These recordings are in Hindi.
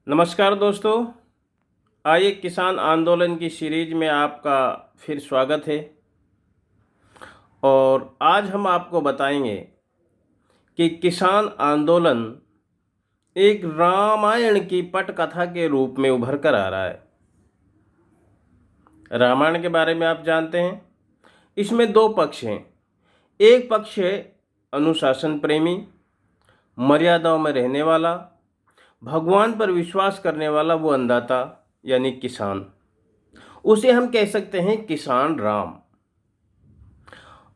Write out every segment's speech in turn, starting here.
नमस्कार दोस्तों। आइए किसान आंदोलन की सीरीज में आपका फिर स्वागत है। और आज हम आपको बताएंगे कि किसान आंदोलन एक रामायण की पटकथा के रूप में उभर कर आ रहा है। रामायण के बारे में आप जानते हैं, इसमें दो पक्ष हैं। एक पक्ष है अनुशासन प्रेमी, मर्यादाओं में रहने वाला, भगवान पर विश्वास करने वाला वो अन्नदाता यानी किसान। उसे हम कह सकते हैं किसान राम।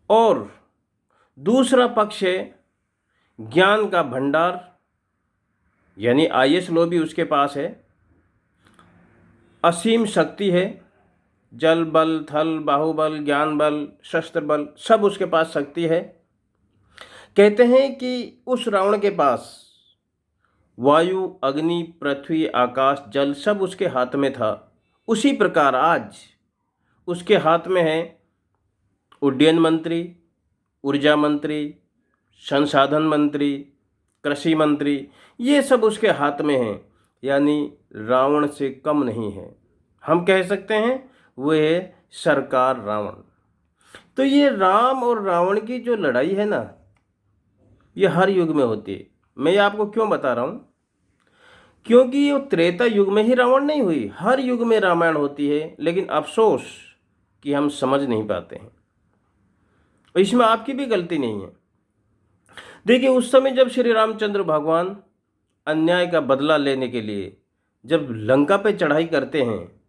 और दूसरा पक्ष है ज्ञान का भंडार यानी आईएएस लो भी उसके पास है, असीम शक्ति है, जल बल, थल, बाहुबल, ज्ञान बल, शस्त्र बल सब उसके पास शक्ति है। कहते हैं कि उस रावण के पास वायु, अग्नि, पृथ्वी, आकाश, जल सब उसके हाथ में था। उसी प्रकार आज उसके हाथ में है उड्डयन मंत्री, ऊर्जा मंत्री, संसाधन मंत्री, कृषि मंत्री, ये सब उसके हाथ में हैं। यानी रावण से कम नहीं है, हम कह सकते हैं वो है सरकार रावण। तो ये राम और रावण की जो लड़ाई है ना, ये हर युग में होती है। मैं ये आपको क्यों बता रहा हूँ, क्योंकि ये त्रेता युग में ही रावण नहीं हुई, हर युग में रामायण होती है। लेकिन अफसोस कि हम समझ नहीं पाते हैं। इसमें आपकी भी गलती नहीं है। देखिए, उस समय जब श्री रामचंद्र भगवान अन्याय का बदला लेने के लिए जब लंका पे चढ़ाई करते हैं,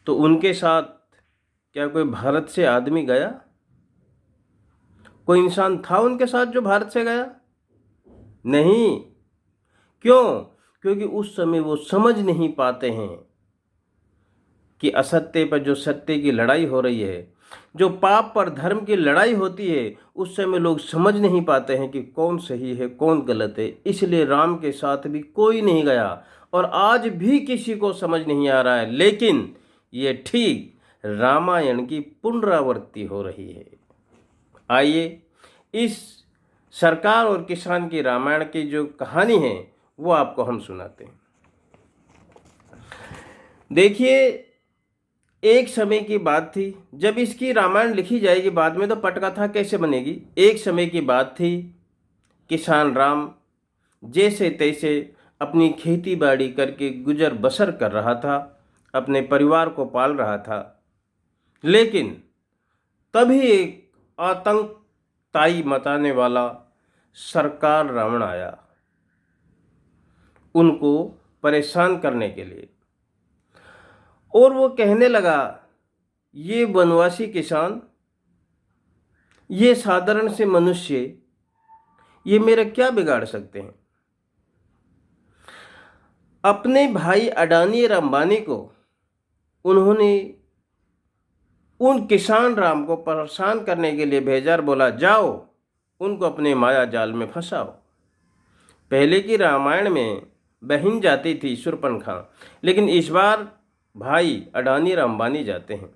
तो उनके साथ क्या कोई भारत से आदमी गया? कोई इंसान था उनके साथ जो भारत से गया? नहीं। क्यों? क्योंकि उस समय वो समझ नहीं पाते हैं कि असत्य पर जो सत्य की लड़ाई हो रही है, जो पाप पर धर्म की लड़ाई होती है, उस समय लोग समझ नहीं पाते हैं कि कौन सही है कौन गलत है। इसलिए राम के साथ भी कोई नहीं गया और आज भी किसी को समझ नहीं आ रहा है। लेकिन ये ठीक रामायण की पुनरावृत्ति हो रही है। आइए इस सरकार और किसान की रामायण की जो कहानी है वो आपको हम सुनाते हैं। देखिए, एक समय की बात थी जब इसकी रामायण लिखी जाएगी, बाद में तो पटकथा कैसे बनेगी। एक समय की बात थी, किसान राम जैसे तैसे अपनी खेती बाड़ी करके गुजर बसर कर रहा था, अपने परिवार को पाल रहा था। लेकिन तभी एक आतंकताई मचाने वाला सरकार रावण आया उनको परेशान करने के लिए। और वो कहने लगा, ये वनवासी किसान, ये साधारण से मनुष्य, ये मेरा क्या बिगाड़ सकते हैं? अपने भाई अडानी और अंबानी को उन्होंने उन किसान राम को परेशान करने के लिए भेजा और बोला, जाओ उनको अपने माया जाल में फंसाओ। पहले की रामायण में बहन जाती थी शूर्पणखा, लेकिन इस बार भाई अडानी और अंबानी जाते हैं।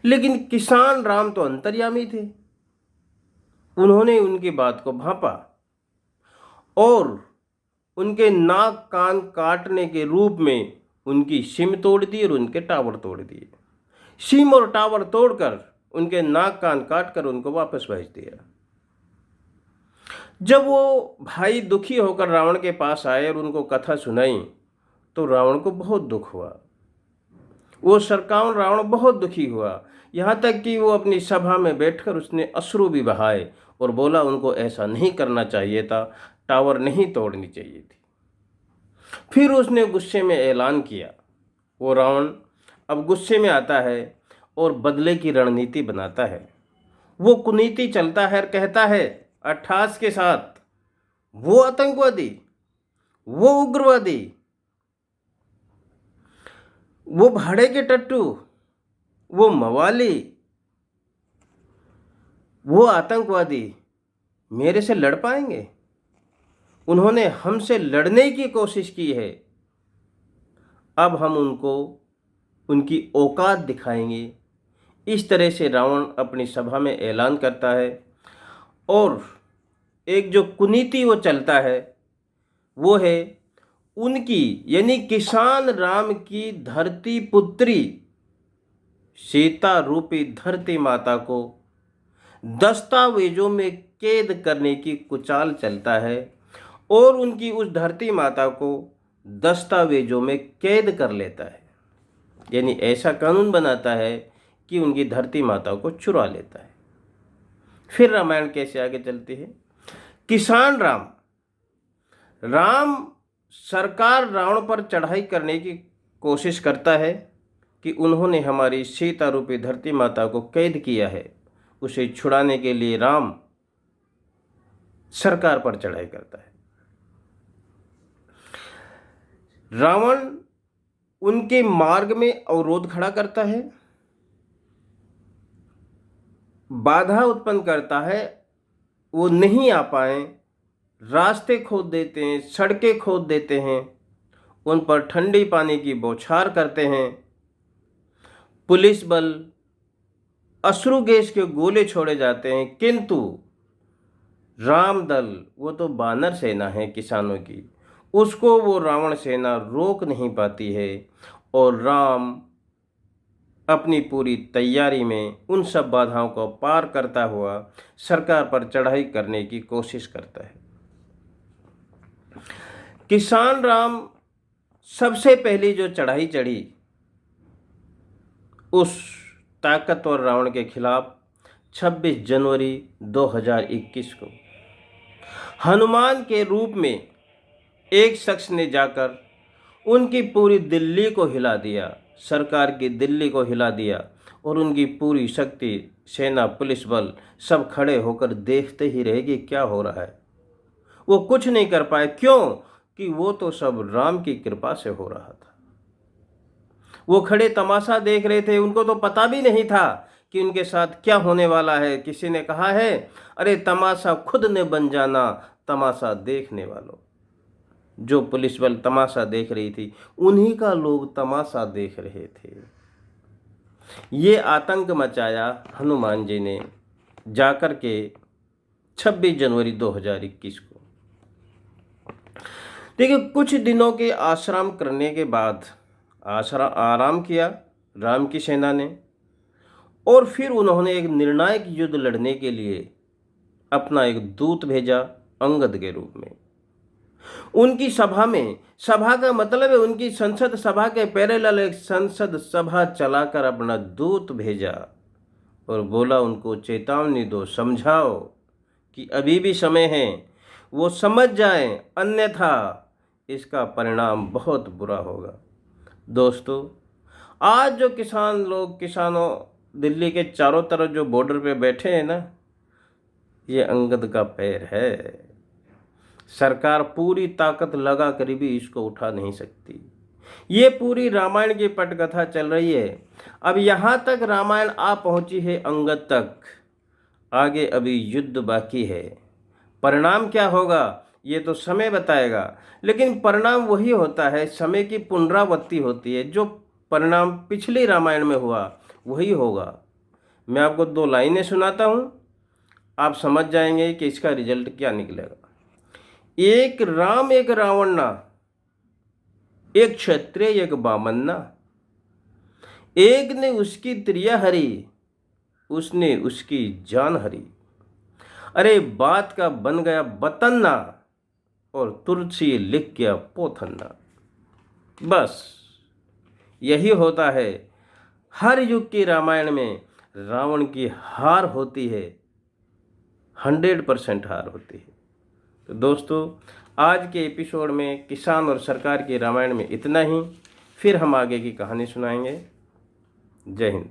लेकिन किसान राम तो अंतर्यामी थे, उन्होंने उनकी बात को भांपा और उनके नाक कान काटने के रूप में उनकी सिम तोड़ दी और उनके टावर तोड़ दिए। सिम और टावर तोड़कर उनके नाक कान काटकर उनको वापस भेज दिया। जब वो भाई दुखी होकर रावण के पास आए और उनको कथा सुनाई, तो रावण को बहुत दुख हुआ। वो सरकार रावण बहुत दुखी हुआ, यहाँ तक कि वो अपनी सभा में बैठकर उसने अश्रु भी बहाए और बोला, उनको ऐसा नहीं करना चाहिए था, टावर नहीं तोड़नी चाहिए थी। फिर उसने गुस्से में ऐलान किया। वो रावण अब गुस्से में आता है और बदले की रणनीति बनाता है। वो कुनीति चलता है और कहता है अट्ठास के साथ, वो आतंकवादी, वो उग्रवादी, वो भाड़े के टट्टू, वो मवाली, वो आतंकवादी मेरे से लड़ पाएंगे? उन्होंने हमसे लड़ने की कोशिश की है, अब हम उनको उनकी औकात दिखाएंगे। इस तरह से रावण अपनी सभा में ऐलान करता है। और एक जो कुनीति वो चलता है वो है उनकी यानी किसान राम की धरती पुत्री सीता रूपी धरती माता को दस्तावेजों में कैद करने की कुचाल चलता है और उनकी उस धरती माता को दस्तावेजों में कैद कर लेता है, यानी ऐसा कानून बनाता है कि उनकी धरती माता को चुरा लेता है। फिर रामायण कैसे आगे चलती है। किसान राम सरकार रावण पर चढ़ाई करने की कोशिश करता है कि उन्होंने हमारी सीता रूपी धरती माता को कैद किया है। उसे छुड़ाने के लिए राम सरकार पर चढ़ाई करता है। रावण उनके मार्ग में अवरोध खड़ा करता है, बाधा उत्पन्न करता है, वो नहीं आ पाए, रास्ते खोद देते हैं, सड़कें खोद देते हैं, उन पर ठंडी पानी की बौछार करते हैं, पुलिस बल अश्रु गैस के गोले छोड़े जाते हैं। किंतु राम दल, वो तो बानर सेना है किसानों की, उसको वो रावण सेना रोक नहीं पाती है और राम अपनी पूरी तैयारी में उन सब बाधाओं को पार करता हुआ सरकार पर चढ़ाई करने की कोशिश करता है। किसान राम सबसे पहली जो चढ़ाई चढ़ी उस ताकतवर रावण के खिलाफ 26 जनवरी 2021 को हनुमान के रूप में एक शख्स ने जाकर उनकी पूरी दिल्ली को हिला दिया, सरकार की दिल्ली को हिला दिया और उनकी पूरी शक्ति, सेना, पुलिस बल सब खड़े होकर देखते ही रहे कि क्या हो रहा है। वो कुछ नहीं कर पाए। क्यों? कि वो तो सब राम की कृपा से हो रहा था। वो खड़े तमाशा देख रहे थे, उनको तो पता भी नहीं था कि उनके साथ क्या होने वाला है। किसी ने कहा है, अरे तमाशा खुद ने बन जाना तमाशा देखने वालों। जो पुलिस बल तमाशा देख रही थी, उन्हीं का लोग तमाशा देख रहे थे। ये आतंक मचाया हनुमान जी ने जाकर के 26 जनवरी 2021 को। देखिए, कुछ दिनों के आश्रम करने के बाद आराम किया राम की सेना ने और फिर उन्होंने एक निर्णायक युद्ध लड़ने के लिए अपना एक दूत भेजा अंगद के रूप में। उनकी सभा में, सभा का मतलब है उनकी संसद सभा के पैरेलल एक संसद सभा चलाकर अपना दूत भेजा और बोला, उनको चेतावनी दो, समझाओ कि अभी भी समय है, वो समझ जाएं, अन्यथा इसका परिणाम बहुत बुरा होगा। दोस्तों, आज जो किसानों दिल्ली के चारों तरफ जो बॉर्डर पे बैठे हैं ना, ये अंगद का पैर है। सरकार पूरी ताकत लगा कर भी इसको उठा नहीं सकती। ये पूरी रामायण की पटकथा चल रही है। अब यहाँ तक रामायण आ पहुँची है अंगद तक, आगे अभी युद्ध बाकी है। परिणाम क्या होगा ये तो समय बताएगा, लेकिन परिणाम वही होता है, समय की पुनरावृत्ति होती है। जो परिणाम पिछली रामायण में हुआ वही होगा। मैं आपको 2 लाइनें सुनाता हूँ, आप समझ जाएंगे कि इसका रिजल्ट क्या निकलेगा। एक राम एक रावण ना, एक क्षत्रिय एक बामन ना, एक ने उसकी त्रिया हरी, उसने उसकी जान हरी। अरे बात का बन गया बतन्ना और तुलसी लिख गया पोथन्ना। बस यही होता है। हर युग की रामायण में रावण की हार होती है, 100% हार होती है। तो दोस्तों, आज के एपिसोड में किसान और सरकार की रामायण में इतना ही। फिर हम आगे की कहानी सुनाएंगे। जय हिंद।